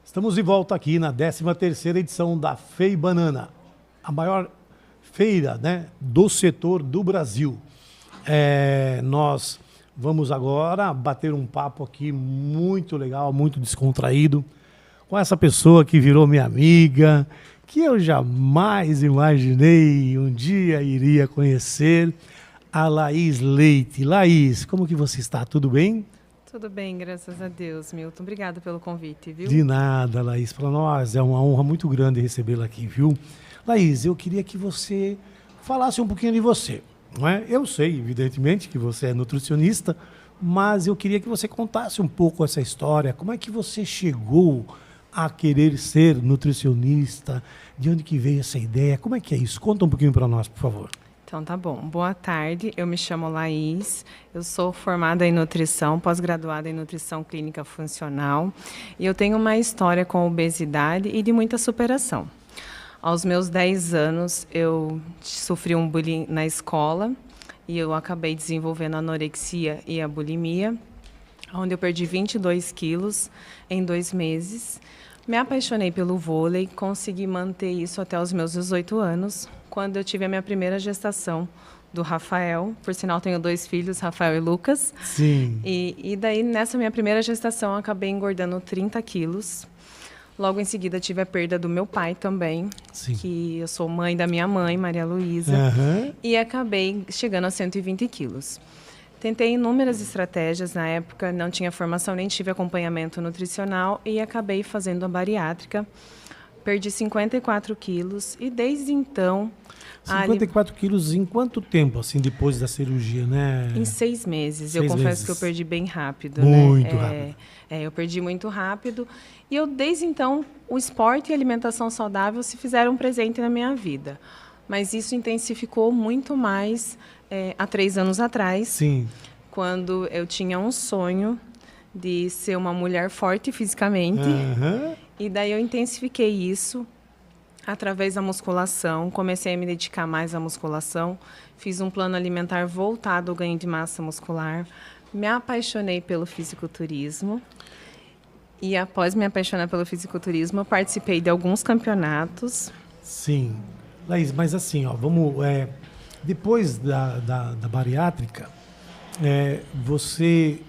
Estamos de volta aqui na 13ª edição da FEI Banana, a maior feira, né, do setor do Brasil. Nós vamos agora bater um papo aqui muito legal, muito descontraído, com essa pessoa que virou minha amiga, que eu jamais imaginei um dia iria conhecer, a Laís Leite. Laís, como que você está? Tudo bem? Tudo bem, graças a Deus, Milton. Obrigada pelo convite, viu? De nada, Laís. Para nós é uma honra muito grande recebê-la aqui, viu? Laís, eu queria que você falasse um pouquinho de você, não é? Eu sei, evidentemente, que você é nutricionista, mas eu queria que você contasse um pouco essa história. Como é que você chegou a querer ser nutricionista? De onde que veio essa ideia? Como é que é isso? Conta um pouquinho para nós, por favor. Então, tá bom. Boa tarde, eu me chamo Laís, eu sou formada em nutrição, pós-graduada em nutrição clínica funcional e eu tenho uma história com obesidade e de muita superação. Aos meus 10 anos, eu sofri um bullying na escola e eu acabei desenvolvendo a anorexia e a bulimia, onde eu perdi 22 quilos em 2 meses. Me apaixonei pelo vôlei, consegui manter isso até os meus 18 anos, quando eu tive a minha primeira gestação do Rafael. Por sinal, tenho 2 filhos, Rafael e Lucas. Sim. E daí, nessa minha primeira gestação, eu acabei engordando 30 quilos. Logo em seguida, tive a perda do meu pai também, Sim. que eu sou mãe da minha mãe, Maria Luísa, e acabei chegando a 120 quilos. Tentei inúmeras estratégias, na época não tinha formação, nem tive acompanhamento nutricional e acabei fazendo a bariátrica. Perdi 54 quilos e desde então... 54 quilos em quanto tempo, assim, depois da cirurgia, né? Em 6 meses. 6 eu confesso meses. que eu perdi bem rápido. Muito rápido. Eu perdi muito rápido. E eu, desde então, o esporte e a alimentação saudável se fizeram um presente na minha vida. Mas isso intensificou muito mais há 3 anos atrás. Sim. Quando eu tinha um sonho de ser uma mulher forte fisicamente. E daí eu intensifiquei isso através da musculação. Comecei a me dedicar mais à musculação. Fiz um plano alimentar voltado ao ganho de massa muscular. Me apaixonei pelo fisiculturismo. E após me apaixonar pelo fisiculturismo, eu participei de alguns campeonatos. Sim. Laís, mas assim, ó, vamos... depois da bariátrica, você...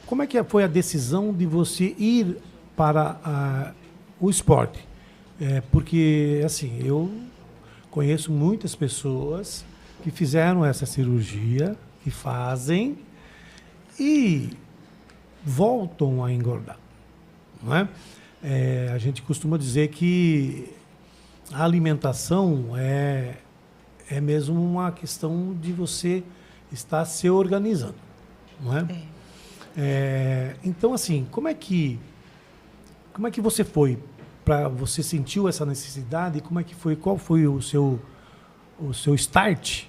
Como é que foi a decisão de você ir para o esporte? Porque, assim, eu conheço muitas pessoas que fizeram essa cirurgia, que fazem e voltam a engordar, não é? A gente costuma dizer que a alimentação é mesmo uma questão de você estar se organizando, não é? Então, assim, como é que você foi? Você sentiu essa necessidade? Como é que foi? Qual foi o seu start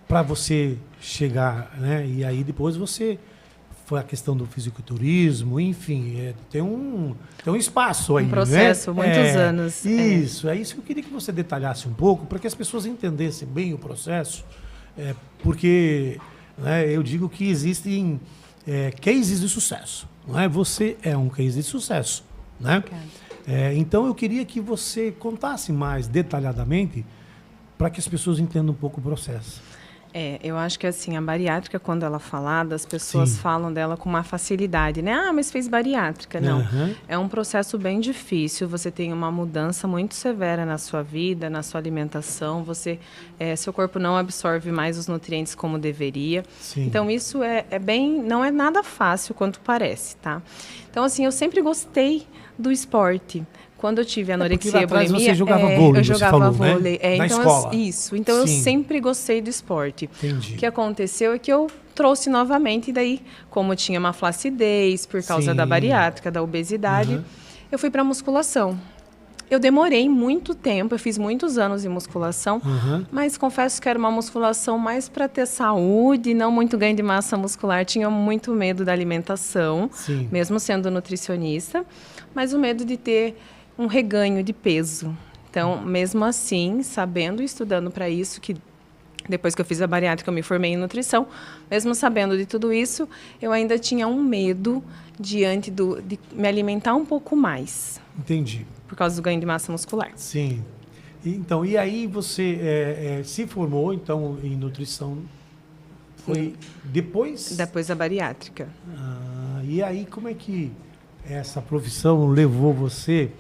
para você chegar, né? E aí depois foi a questão do fisiculturismo, enfim, tem um espaço aí, um processo, né? Muitos anos. Isso, é isso que eu queria que você detalhasse um pouco, para que as pessoas entendessem bem o processo, porque, né, eu digo que existem cases de sucesso, não é? Você é um case de sucesso, né? Então eu queria que você contasse mais detalhadamente para que as pessoas entendam um pouco o processo. Eu acho que assim, a bariátrica, quando ela é falada, as pessoas falam dela com uma facilidade, né? Ah, mas fez bariátrica. Não, é um processo bem difícil, você tem uma mudança muito severa na sua vida, na sua alimentação, seu corpo não absorve mais os nutrientes como deveria. Sim. Então isso não é nada fácil quanto parece, tá? Então assim, eu sempre gostei do esporte. Quando eu tive anorexia e bulimia, você jogava vôlei, eu jogava falou, vôlei. Né? Na Então escola. Então eu sempre gostei do esporte. Entendi. O que aconteceu é que eu trouxe novamente, e daí, como tinha uma flacidez por causa da bariátrica, da obesidade, eu fui para musculação. Eu demorei muito tempo, eu fiz muitos anos de musculação, mas confesso que era uma musculação mais para ter saúde, não muito ganho de massa muscular. Tinha muito medo da alimentação, mesmo sendo nutricionista, mas o medo de ter um reganho de peso. Então, mesmo assim, sabendo e estudando para isso, que Depois que eu fiz a bariátrica, eu me formei em nutrição. Mesmo sabendo de tudo isso, eu ainda tinha um medo diante de me alimentar um pouco mais. Entendi. Por causa do ganho de massa muscular. Sim. Então, e aí você se formou, então, em nutrição, foi depois? Depois da bariátrica. E aí, como é que essa profissão levou você,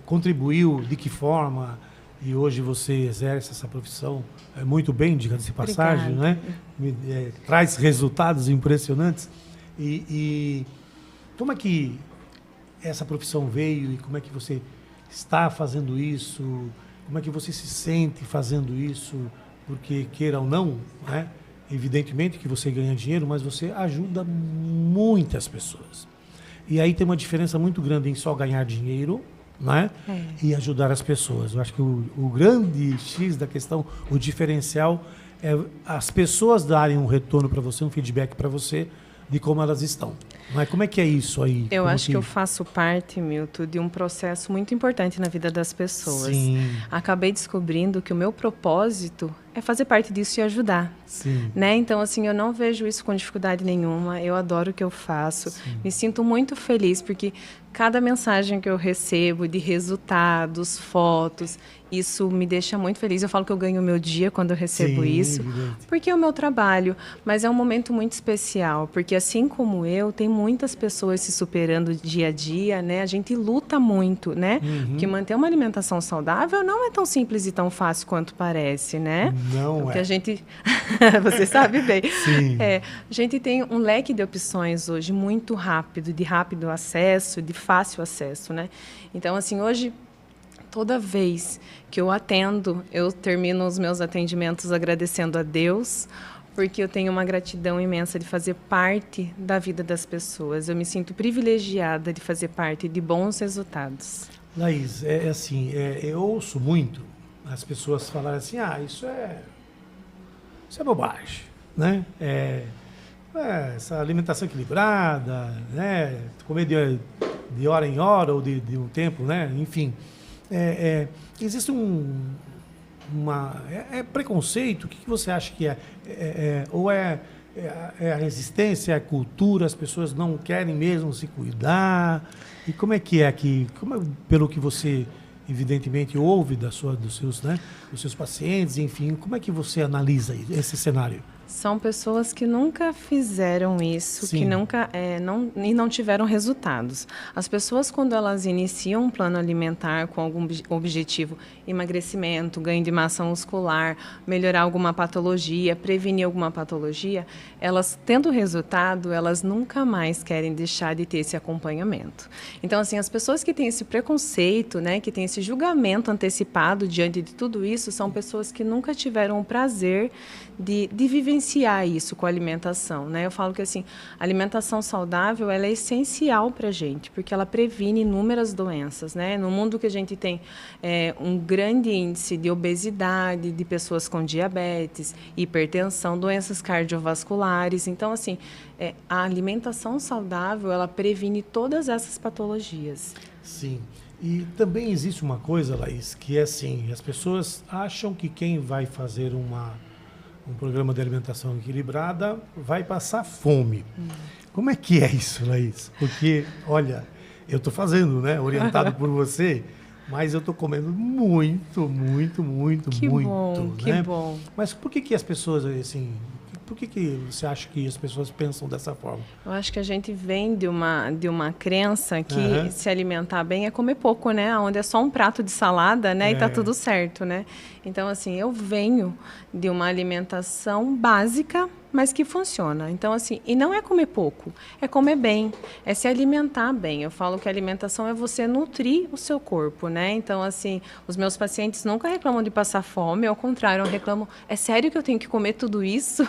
contribuiu, de que forma, e hoje você exerce essa profissão muito bem, diga-se de passagem, né? Traz resultados impressionantes. E como é que essa profissão veio e como é que você está fazendo isso? Como é que você se sente fazendo isso? Porque, queira ou não, né? Evidentemente que você ganha dinheiro, mas você ajuda muitas pessoas. E aí tem uma diferença muito grande em só ganhar dinheiro, né? E ajudar as pessoas. Eu acho que o grande X da questão, o diferencial, é as pessoas darem um retorno para você, um feedback para você de como elas estão. Mas como é que é isso aí? Eu acho que eu faço parte, Milton, de um processo muito importante na vida das pessoas. Sim. Acabei descobrindo que o meu propósito é fazer parte disso e ajudar. Sim. Né? Então, assim, eu não vejo isso com dificuldade nenhuma. Eu adoro o que eu faço. Sim. Me sinto muito feliz, porque cada mensagem que eu recebo de resultados, fotos, isso me deixa muito feliz. Eu falo que eu ganho o meu dia quando eu recebo isso, porque é o meu trabalho. Mas é um momento muito especial, porque assim como eu, tem muitas pessoas se superando dia a dia, né? A gente luta muito, né? Porque manter uma alimentação saudável não é tão simples e tão fácil quanto parece, né? Não porque é. A gente... Você sabe bem. Sim. A gente tem um leque de opções hoje muito rápido, de rápido acesso, de fácil acesso, né? Então, assim, hoje, toda vez que eu atendo, eu termino os meus atendimentos agradecendo a Deus, porque eu tenho uma gratidão imensa de fazer parte da vida das pessoas. Eu me sinto privilegiada de fazer parte de bons resultados. Laís, eu ouço muito as pessoas falarem assim, isso é bobagem, né? Essa alimentação equilibrada, né? Comer de hora em hora ou de um tempo, né? Enfim, existe preconceito. O que você acha que ou é a resistência, é a cultura, as pessoas não querem mesmo se cuidar? E como é que é aqui? Pelo que você evidentemente ouve dos seus pacientes, enfim, como é que você analisa esse cenário? São pessoas que nunca fizeram isso, Sim. que nunca não tiveram resultados. As pessoas, quando elas iniciam um plano alimentar com algum objetivo, emagrecimento, ganho de massa muscular, melhorar alguma patologia, prevenir alguma patologia, elas, tendo resultado, elas nunca mais querem deixar de ter esse acompanhamento. Então, assim, as pessoas que têm esse preconceito, né, que têm esse julgamento antecipado diante de tudo isso, são pessoas que nunca tiveram o prazer de vivenciar isso com a alimentação, né? Eu falo que assim, a alimentação saudável, ela é essencial para a gente, porque ela previne inúmeras doenças, né? No mundo que a gente tem um grande índice de obesidade, de pessoas com diabetes, hipertensão, doenças cardiovasculares. Então, assim, a alimentação saudável, ela previne todas essas patologias. Sim. E também existe uma coisa, Laís, que é assim, as pessoas acham que quem vai fazer um programa de alimentação equilibrada vai passar fome. Como é que é isso, Laís? Porque, olha, eu estou fazendo, né, orientado por você, mas eu estou comendo muito, muito, muito, que muito. Bom, né? Que bom. Mas por que as pessoas, assim, por que você acha que as pessoas pensam dessa forma? Eu acho que a gente vem de uma crença que se alimentar bem é comer pouco, né? Onde é só um prato de salada, né? E tá tudo certo, né? Então, assim, eu venho de uma alimentação básica, mas que funciona. Então, assim, e não é comer pouco, é comer bem, é se alimentar bem. Eu falo que a alimentação é você nutrir o seu corpo, né? Então, assim, os meus pacientes nunca reclamam de passar fome, ao contrário, reclamam, é sério que eu tenho que comer tudo isso?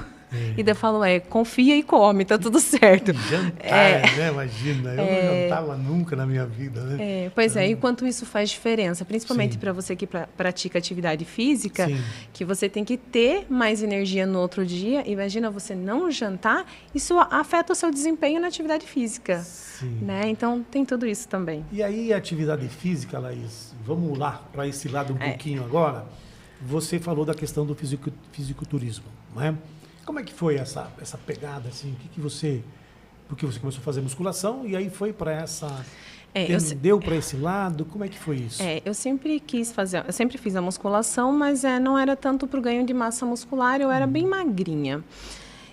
E daí eu falo, confia e come, tá tudo certo. Jantar, né? Imagina, eu não jantava nunca na minha vida, né? E quanto isso faz diferença, principalmente para você que pratica atividade física, Sim. que você tem que ter mais energia no outro dia. Imagina você não jantar, isso afeta o seu desempenho na atividade física. Sim. Né? Então, tem tudo isso também. E aí, a atividade física, Laís, vamos lá para esse lado um pouquinho agora. você falou da questão do fisiculturismo, não é? Como é que foi essa pegada, assim? Porque você começou a fazer musculação e aí foi para deu para esse lado? Como é que foi isso? Eu sempre fiz a musculação, mas não era tanto para o ganho de massa muscular, eu era bem magrinha.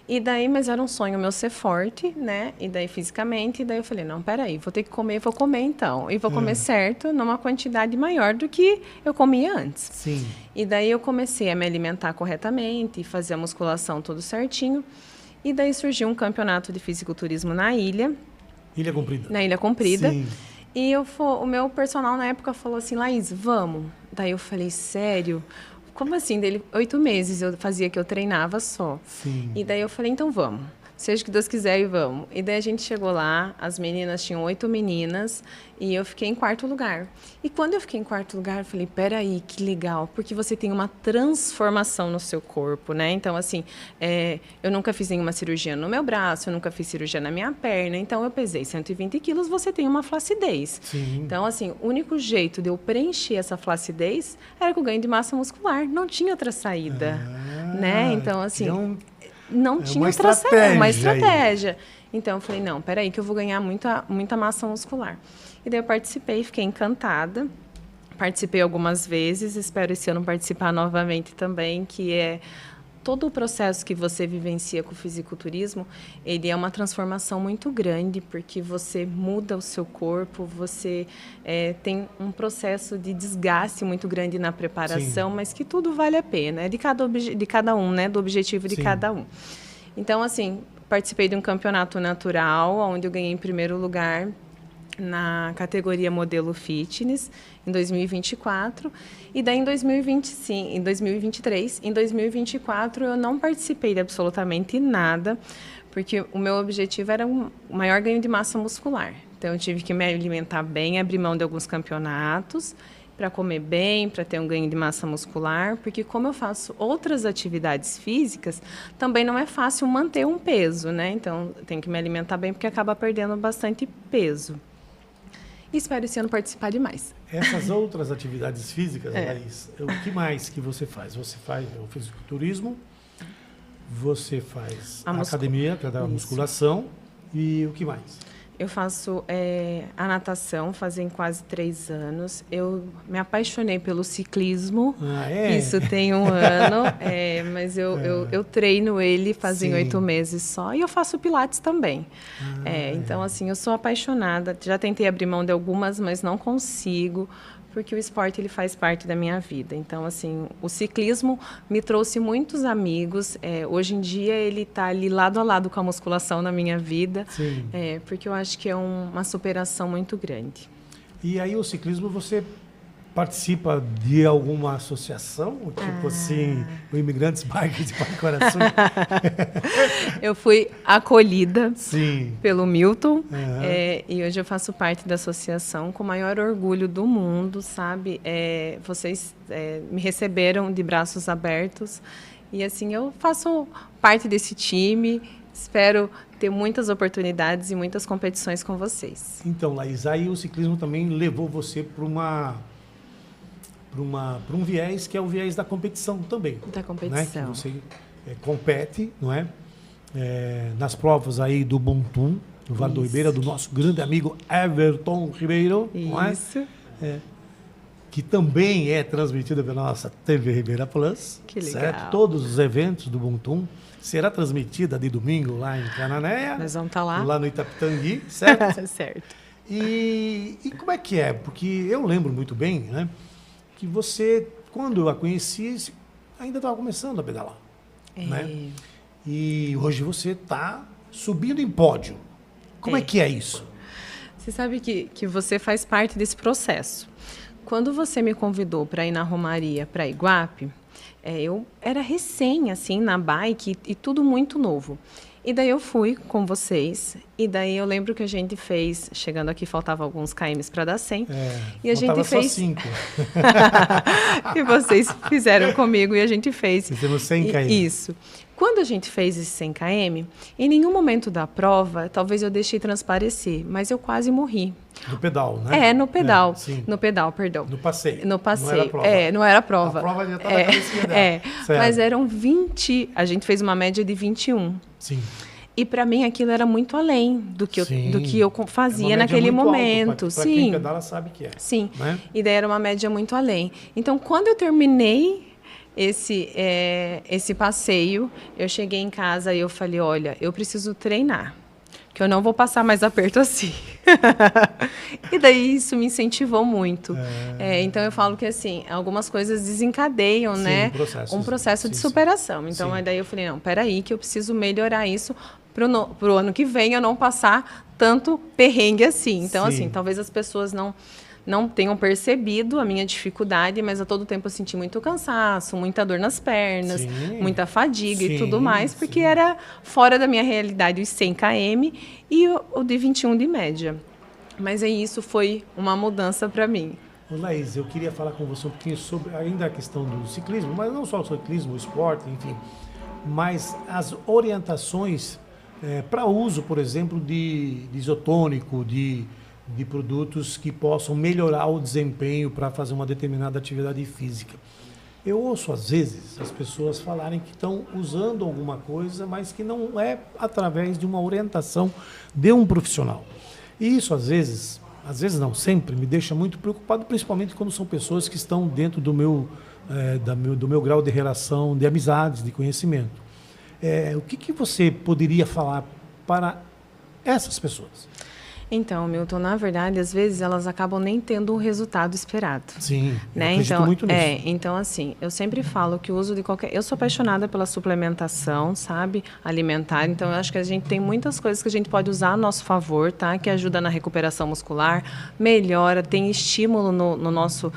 E daí, mas era um sonho meu ser forte, né? E daí fisicamente, e daí eu falei, não, peraí, vou ter que comer, vou comer então. E vou comer certo, numa quantidade maior do que eu comia antes. Sim. E daí eu comecei a me alimentar corretamente, fazer a musculação tudo certinho. E daí surgiu um campeonato de fisiculturismo na ilha. Ilha Comprida. Na Ilha Comprida. Sim. E o meu personal na época falou assim, Laís, vamos. Daí eu falei, sério? Como assim? Dele 8 meses eu fazia que eu treinava só. Sim. E daí eu falei, então vamos. Seja o que Deus quiser e vamos. E daí a gente chegou lá, as meninas tinham 8 meninas e eu fiquei em 4º lugar. E quando eu fiquei em 4º lugar, eu falei, peraí, que legal, porque você tem uma transformação no seu corpo, né? Então, assim, eu nunca fiz nenhuma cirurgia no meu braço, eu nunca fiz cirurgia na minha perna, então eu pesei 120 quilos, você tem uma flacidez. Sim. Então, assim, o único jeito de eu preencher essa flacidez era com o ganho de massa muscular, não tinha outra saída, né? Então, assim... Não tinha uma estratégia. Então, eu falei, não, peraí, que eu vou ganhar muita massa muscular. E daí eu participei, fiquei encantada. Participei algumas vezes, espero esse ano participar novamente também, que é todo o processo que você vivencia com o fisiculturismo, ele é uma transformação muito grande, porque você muda o seu corpo, você tem um processo de desgaste muito grande na preparação, mas que tudo vale a pena, é de cada um, né, do objetivo de cada um. Então, assim, participei de um campeonato natural, onde eu ganhei em 1º lugar na categoria modelo fitness em 2024 e daí em 2023, em 2024 eu não participei de absolutamente nada, porque o meu objetivo era um maior ganho de massa muscular. Então eu tive que me alimentar bem, abrir mão de alguns campeonatos para comer bem, para ter um ganho de massa muscular, porque como eu faço outras atividades físicas, também não é fácil manter um peso, né? Então tenho que me alimentar bem porque acaba perdendo bastante peso. E espero esse ano participar de mais. Essas outras atividades físicas, Laís, o que mais que você faz? Você faz o fisiculturismo, você faz a academia, que é da musculação, e o que mais? Eu faço a natação, fazem quase 3 anos. Eu me apaixonei pelo ciclismo. Isso tem 1 ano, mas eu treino ele fazem 8 meses só. E eu faço pilates também. Então, assim, eu sou apaixonada. Já tentei abrir mão de algumas, mas não consigo, porque o esporte ele faz parte da minha vida. Então, assim, o ciclismo me trouxe muitos amigos. Hoje em dia, ele está ali lado a lado com a musculação na minha vida, porque eu acho que é uma superação muito grande. E aí, o ciclismo, você participa de alguma associação? Tipo assim, o Imigrantes Bike de Paracoraçu? Eu fui acolhida pelo Milton, e hoje eu faço parte da associação com o maior orgulho do mundo, sabe? Vocês me receberam de braços abertos e, assim, eu faço parte desse time. Espero ter muitas oportunidades e muitas competições com vocês. Então, Laís, aí o ciclismo também levou você para um viés que é o viés da competição também. Da competição. Né? Que você compete, não é? Nas provas aí do Bontum, do Vale do Ribeira, do nosso grande amigo Everton Ribeiro. Isso. Não é? Que também é transmitida pela nossa TV Ribeira Plus. Que legal. Certo? Todos os eventos do Bontum será transmitida de domingo lá em Cananéia. Nós vamos estar lá. Lá no Itapitangui, certo? Certo. E como é que é? Porque eu lembro muito bem, né? Que você, quando eu a conheci, ainda estava começando a pedalar. Né? E hoje você está subindo em pódio. Como é que é isso? Você sabe que você faz parte desse processo. Quando você me convidou para ir na Romaria, para Iguape, eu era recém, assim, na bike e tudo muito novo. E daí eu fui com vocês, e daí eu lembro que a gente fez, chegando aqui faltava alguns km para dar 100, e a gente fez... Só 5. E vocês fizeram comigo e a gente fez. Fizemos 100 km. Isso. Quando a gente fez esse 100 km, em nenhum momento da prova, talvez eu deixei transparecer, mas eu quase morri. No pedal, né? No pedal. Sim. No pedal, perdão. No passeio. No passeio. Não era prova. Não era prova. A prova já estava na cabecinha dela. Mas eram 20, a gente fez uma média de 21. Sim. E para mim aquilo era muito além do que eu fazia naquele momento. Para quem pedala sabe que é. Sim. Né? E daí era uma média muito além. Então, quando eu terminei esse passeio, eu cheguei em casa e eu falei, olha, eu preciso treinar, que eu não vou passar mais aperto assim. E daí isso me incentivou muito. Então eu falo que assim, algumas coisas desencadeiam, né? Um processo de superação. Então daí eu falei, não, peraí, que eu preciso melhorar isso pro ano que vem eu não passar tanto perrengue assim. Então, assim, talvez as pessoas não tenham percebido a minha dificuldade, mas a todo tempo eu senti muito cansaço, muita dor nas pernas, muita fadiga e tudo mais, porque era fora da minha realidade os 100 km e o de 21 de média. Mas aí isso foi uma mudança para mim. Ô, Laís, eu queria falar com você um pouquinho sobre ainda a questão do ciclismo, mas não só o ciclismo, o esporte, enfim, mas as orientações para uso, por exemplo, de isotônico, de produtos que possam melhorar o desempenho para fazer uma determinada atividade física. Eu ouço, às vezes, as pessoas falarem que estão usando alguma coisa, mas que não é através de uma orientação de um profissional. E isso, às vezes não, sempre, me deixa muito preocupado, principalmente quando são pessoas que estão dentro do meu grau de relação, de amizades, de conhecimento. O que você poderia falar para essas pessoas? Então, Milton, na verdade, às vezes elas acabam nem tendo o resultado esperado. Sim, né? Eu acredito muito nisso. Então, assim, eu sempre falo que o uso de qualquer... Eu sou apaixonada pela suplementação, sabe? Alimentar. Então, eu acho que a gente tem muitas coisas que a gente pode usar a nosso favor, tá? Que ajuda na recuperação muscular, melhora, tem estímulo no nosso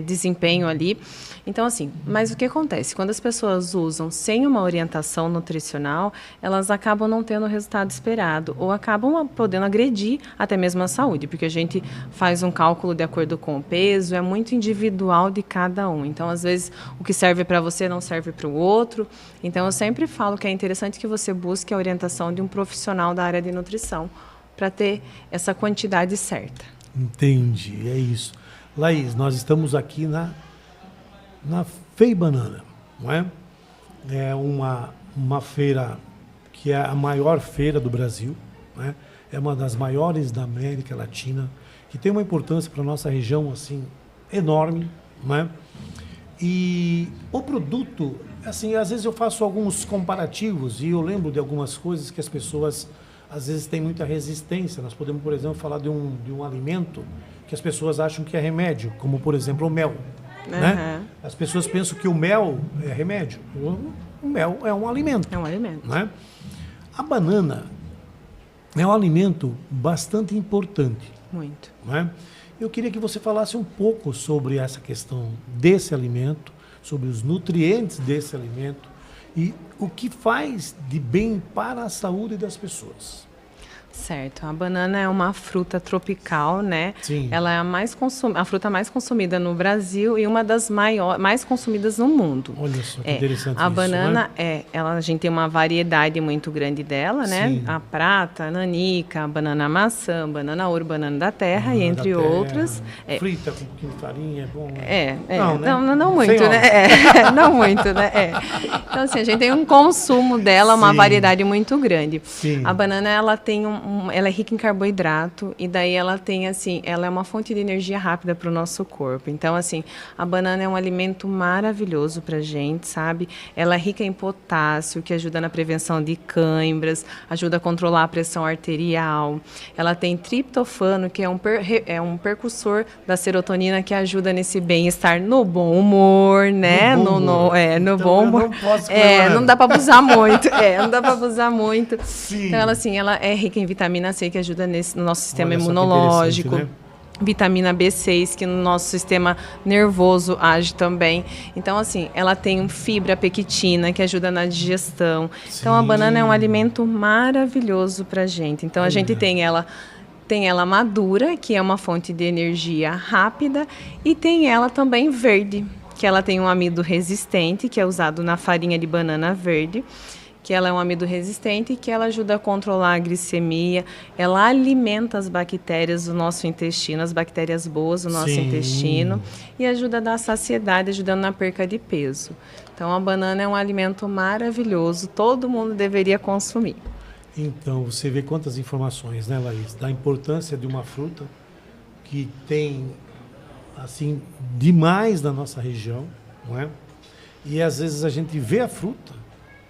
desempenho ali. Então, assim, mas o que acontece? Quando as pessoas usam sem uma orientação nutricional, elas acabam não tendo o resultado esperado ou acabam podendo agredir até mesmo a saúde, porque a gente faz um cálculo de acordo com o peso, é muito individual de cada um. Então, às vezes, o que serve para você não serve para o outro. Então, eu sempre falo que é interessante que você busque a orientação de um profissional da área de nutrição para ter essa quantidade certa. Entendi, é isso. Laís, nós estamos aqui na FEI-Banana, não é? É uma feira que é a maior feira do Brasil, não é? É uma das maiores da América Latina, que tem uma importância para a nossa região assim, enorme, não é? E o produto, assim, às vezes eu faço alguns comparativos e eu lembro de algumas coisas que as pessoas às vezes têm muita resistência. Nós podemos, por exemplo, falar de um alimento que as pessoas acham que é remédio, como, por exemplo, o mel. Né? As pessoas pensam que o mel é remédio. O mel é um alimento. É um alimento. Né? A banana é um alimento bastante importante. Muito. Né? Eu queria que você falasse um pouco sobre essa questão desse alimento, sobre os nutrientes desse alimento e o que faz de bem para a saúde das pessoas. Certo. A banana é uma fruta tropical, né? Sim. Ela é a fruta mais consumida no Brasil e uma das mais consumidas no mundo. Olha só que interessante a isso, banana, né? A gente tem uma variedade muito grande dela, né? Sim. A prata, a nanica, a banana maçã, banana ouro, banana da terra e entre outras. Frita com um pouquinho de farinha, é bom, né? Não, né? Não muito, né? Não muito, né? Então, assim, a gente tem um consumo dela, uma variedade muito grande. Sim. A banana, ela tem ela é rica em carboidrato e daí ela tem, assim, ela é uma fonte de energia rápida para o nosso corpo. Então, assim, a banana é um alimento maravilhoso para a gente, sabe? Ela é rica em potássio, que ajuda na prevenção de cãibras, ajuda a controlar a pressão arterial. Ela tem triptofano, que é um precursor da serotonina, que ajuda nesse bem-estar no bom humor, né? No bom humor. Não posso não dá para abusar muito. Não dá para abusar muito. Sim. Então, ela é rica em vitamina C, que ajuda no nosso sistema imunológico. Né? Vitamina B6, que no nosso sistema nervoso age também. Então, assim, ela tem fibra, pectina, que ajuda na digestão. Então, a banana é um alimento maravilhoso pra gente. Então, a gente tem ela madura, que é uma fonte de energia rápida, e tem ela também verde, que ela tem um amido resistente, que é usado na farinha de banana verde, que ela é um amido resistente e que ela ajuda a controlar a glicemia, ela alimenta as bactérias do nosso intestino, as bactérias boas do nosso intestino, e ajuda a dar saciedade, ajudando na perca de peso. Então, a banana é um alimento maravilhoso, todo mundo deveria consumir. Então, você vê quantas informações, né, Laís? Da importância de uma fruta que tem, assim, demais na nossa região, não é? E às vezes a gente vê a fruta,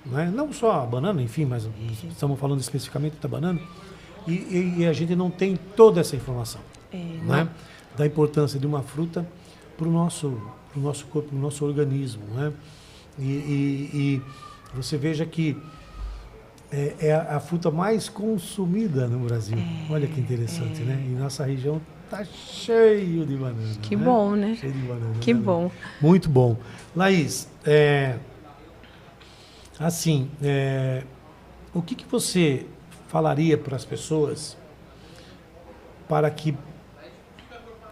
não é? Não só a banana, enfim, mas estamos falando especificamente da banana, e a gente não tem toda essa informação, né? Da importância de uma fruta para o nosso corpo, para o nosso organismo, né? E você veja que é a fruta mais consumida no Brasil. Olha que interessante, né? E nossa região está cheio de banana. Que bom, né? Cheio de banana. Que né? bom. Muito bom. Laís, o que você falaria para as pessoas para que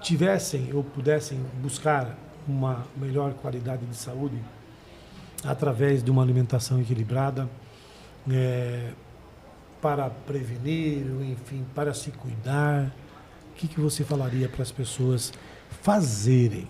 tivessem ou pudessem buscar uma melhor qualidade de saúde através de uma alimentação equilibrada, para prevenir, enfim, para se cuidar? O que você falaria para as pessoas fazerem?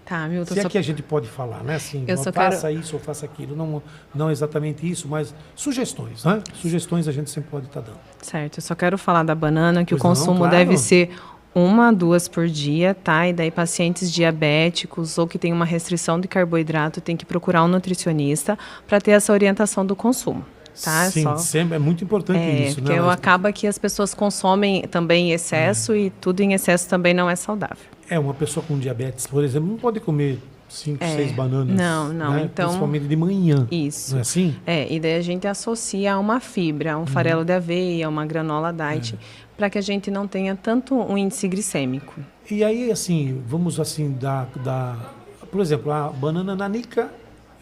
Tá, Milton, Se é que a gente pode falar, né? Assim, faça isso ou faça aquilo. Não exatamente isso, mas sugestões, né? Sugestões a gente sempre pode estar dando. Certo, eu só quero falar da banana, que Pois o consumo claro. deve ser 1 a 2 por dia, tá? E daí pacientes diabéticos ou que tem uma restrição de carboidrato tem que procurar um nutricionista para ter essa orientação do consumo. Tá? Sim, sempre é muito importante isso, porque né? acaba que as pessoas consomem também em excesso e tudo em excesso também não é saudável. Uma pessoa com diabetes, por exemplo, não pode comer 5, 6 bananas. Não, né? então... Principalmente de manhã. Isso. Não é assim? E daí a gente associa a uma fibra, um farelo de aveia, uma granola diet, para que a gente não tenha tanto um índice glicêmico. E aí, assim, vamos assim, por exemplo, a banana nanica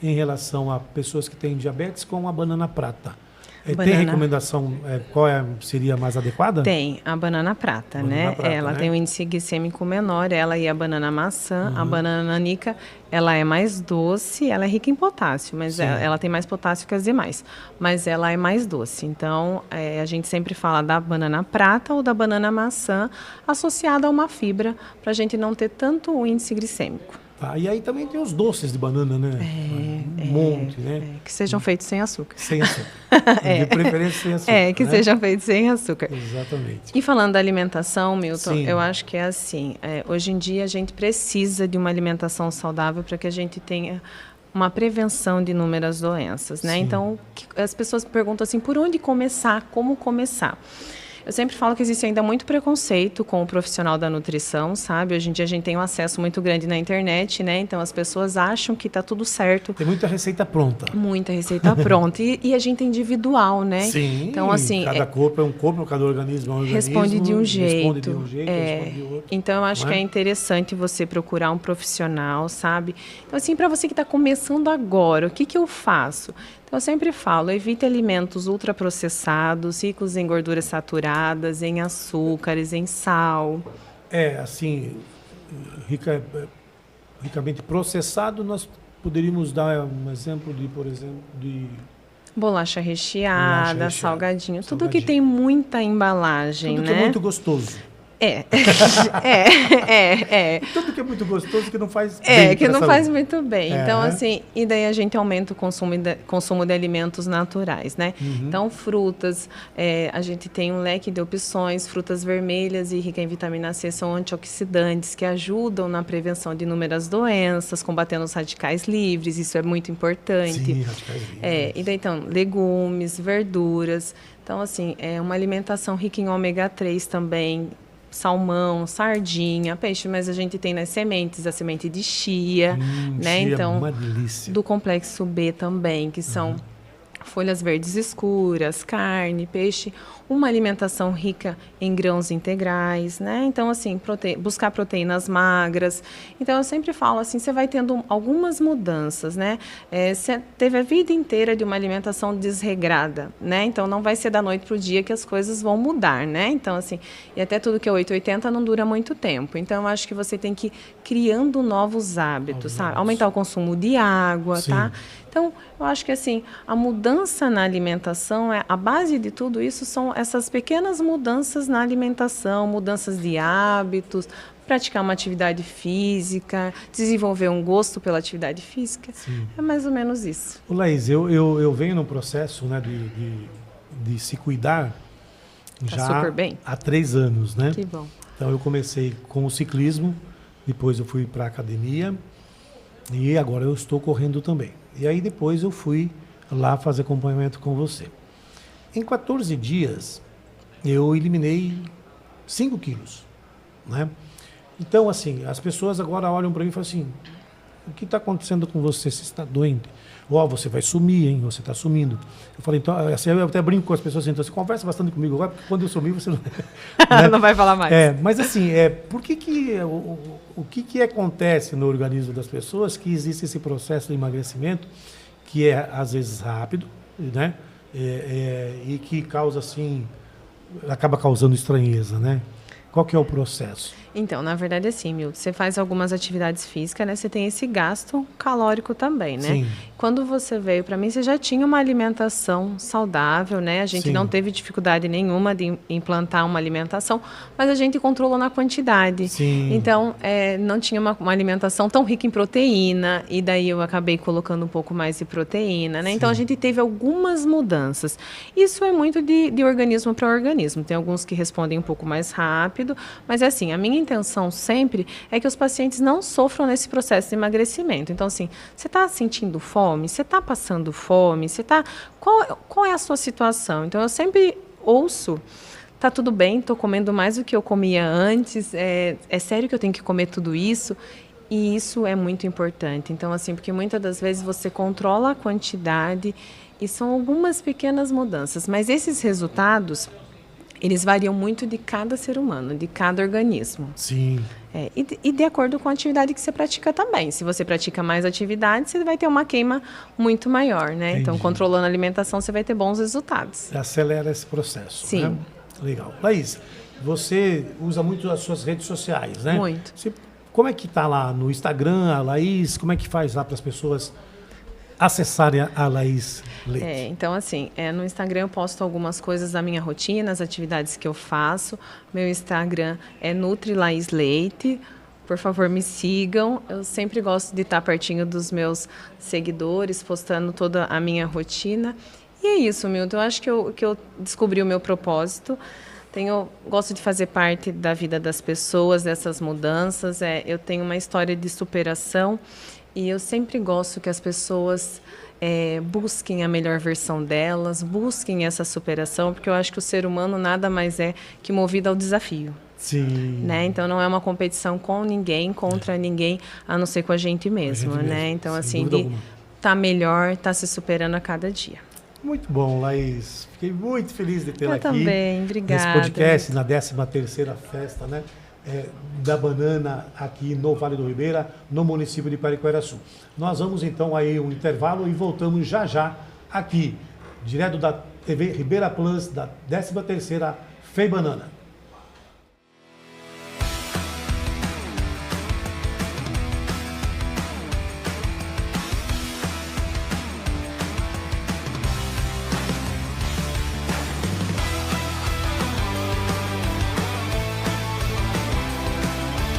em relação a pessoas que têm diabetes com a banana prata. Tem recomendação, qual seria mais adequada? Tem, a banana prata, né? Ela tem um índice glicêmico menor, ela e a banana maçã. A banana nanica, ela é mais doce, ela é rica em potássio, mas ela tem mais potássio que as demais. Mas ela é mais doce. Então, a gente sempre fala da banana prata ou da banana maçã associada a uma fibra, para a gente não ter tanto o índice glicêmico. E aí também tem os doces de banana, né? Um monte, né? Que sejam feitos sem açúcar. Sem açúcar. De preferência sem açúcar. Que sejam feitos sem açúcar. Exatamente. E falando da alimentação, Milton, Sim. eu acho que é assim. Hoje em dia a gente precisa de uma alimentação saudável para que a gente tenha uma prevenção de inúmeras doenças, né? Sim. Então, as pessoas perguntam assim, por onde começar? Como começar? Eu sempre falo que existe ainda muito preconceito com o profissional da nutrição, sabe? Hoje em dia a gente tem um acesso muito grande na internet, né? Então as pessoas acham que está tudo certo. Tem muita receita pronta. Muita receita pronta. E a gente é individual, né? Sim, então, assim, cada corpo é um corpo, cada organismo é um organismo. Responde de um jeito. Responde de um jeito, responde de outro. Então, eu acho que é interessante você procurar um profissional, sabe? Então, assim, para você que está começando agora, o que eu faço? Então, eu sempre falo, evite alimentos ultraprocessados, ricos em gorduras saturadas, em açúcares, em sal. Assim, ricamente processado, nós poderíamos dar um exemplo por exemplo, de... Bolacha recheada, salgadinho, tudo que tem muita embalagem, tudo né? Que é muito gostoso. Tudo que é muito gostoso que não faz bem. Que não faz muito bem. É. Então, assim, e daí a gente aumenta o consumo de alimentos naturais, né? Então, frutas, a gente tem um leque de opções, frutas vermelhas e ricas em vitamina C são antioxidantes que ajudam na prevenção de inúmeras doenças, combatendo os radicais livres, isso é muito importante. Sim, radicais livres. E daí, então, legumes, verduras. Então, assim, uma alimentação rica em ômega 3 também, salmão, sardinha, peixe, mas a gente tem nas sementes, a semente de chia, né? Chia, então, uma delícia. do complexo B também, que são folhas verdes escuras, carne, peixe, uma alimentação rica em grãos integrais, né? Então, assim, buscar proteínas magras. Então, eu sempre falo assim, você vai tendo algumas mudanças, né? Você teve a vida inteira de uma alimentação desregrada, né? Então, não vai ser da noite para o dia que as coisas vão mudar, né? Então, assim, e até tudo que é 880 não dura muito tempo. Então, eu acho que você tem que ir criando novos hábitos, sabe? Aumentar o consumo de água, Sim. tá? Então, eu acho que assim, a mudança na alimentação, a base de tudo isso são essas pequenas mudanças na alimentação, mudanças de hábitos, praticar uma atividade física, desenvolver um gosto pela atividade física. Sim. É mais ou menos isso. Ô, Laís, eu venho num processo, né, de se cuidar Tá já super bem. há 3 anos, né? Que bom. Então eu comecei com o ciclismo, depois eu fui para a academia e agora eu estou correndo também. E aí depois eu fui lá fazer acompanhamento com você. Em 14 dias eu eliminei 5 quilos, né? Então, assim, as pessoas agora olham para mim e falam assim, o que está acontecendo com você? Você está doente? Ó, você vai sumir, hein? Você está sumindo. Eu falei, então, assim, eu até brinco com as pessoas, assim, então você conversa bastante comigo agora, porque quando eu sumir você não... né? Não vai falar mais. Mas assim, por que o que acontece no organismo das pessoas que existe esse processo de emagrecimento que é, às vezes, rápido, né? E que causa, assim, acaba causando estranheza, né? Qual que é o processo? Então, na verdade, assim, Milton, você faz algumas atividades físicas, né? Você tem esse gasto calórico também, né? Sim. Quando você veio para mim, você já tinha uma alimentação saudável, né? A gente Sim. não teve dificuldade nenhuma de implantar uma alimentação, mas a gente controlou na quantidade. Sim. Então, não tinha uma alimentação tão rica em proteína, e daí eu acabei colocando um pouco mais de proteína, né? Sim. Então, a gente teve algumas mudanças. Isso é muito de organismo para organismo. Tem alguns que respondem um pouco mais rápido, mas assim, a minha intenção sempre é que os pacientes não sofram nesse processo de emagrecimento. Então, assim, você está sentindo fome? Você está passando fome? Qual é a sua situação? Então, eu sempre ouço, tá tudo bem, estou comendo mais do que eu comia antes, é sério que eu tenho que comer tudo isso? E isso é muito importante. Então, assim, porque muitas das vezes você controla a quantidade e são algumas pequenas mudanças, mas esses resultados, eles variam muito de cada ser humano, de cada organismo. Sim. E de acordo com a atividade que você pratica também. Se você pratica mais atividade, você vai ter uma queima muito maior, né? Entendi. Então, controlando a alimentação, você vai ter bons resultados. Acelera esse processo. Sim. Né? Legal. Laís, você usa muito as suas redes sociais, né? Muito. Como é que está lá no Instagram, a Laís? Como é que faz lá para as pessoas acessarem a Laís Leite? Então, assim, no Instagram eu posto algumas coisas da minha rotina, as atividades que eu faço. Meu Instagram é Nutri Laís Leite. Por favor, me sigam. Eu sempre gosto de estar pertinho dos meus seguidores, postando toda a minha rotina. E é isso, Milton. Eu acho que eu descobri o meu propósito. Gosto de fazer parte da vida das pessoas, dessas mudanças. Eu tenho uma história de superação e eu sempre gosto que as pessoas busquem a melhor versão delas, busquem essa superação, porque eu acho que o ser humano nada mais é que movido ao desafio. Sim. Né? Então, não é uma competição com ninguém, contra ninguém, a não ser com a gente mesmo. Né? Então, assim, de estar melhor, estar se superando a cada dia. Muito bom, Laís. Fiquei muito feliz de tê-la aqui. Eu também, obrigada. Nesse podcast, na 13ª festa, né, da banana aqui no Vale do Ribeira, no município de Pariquera-Açu. Nós vamos então aí um intervalo e voltamos já já aqui, direto da TV Ribeira Plus, da 13ª FEI Banana.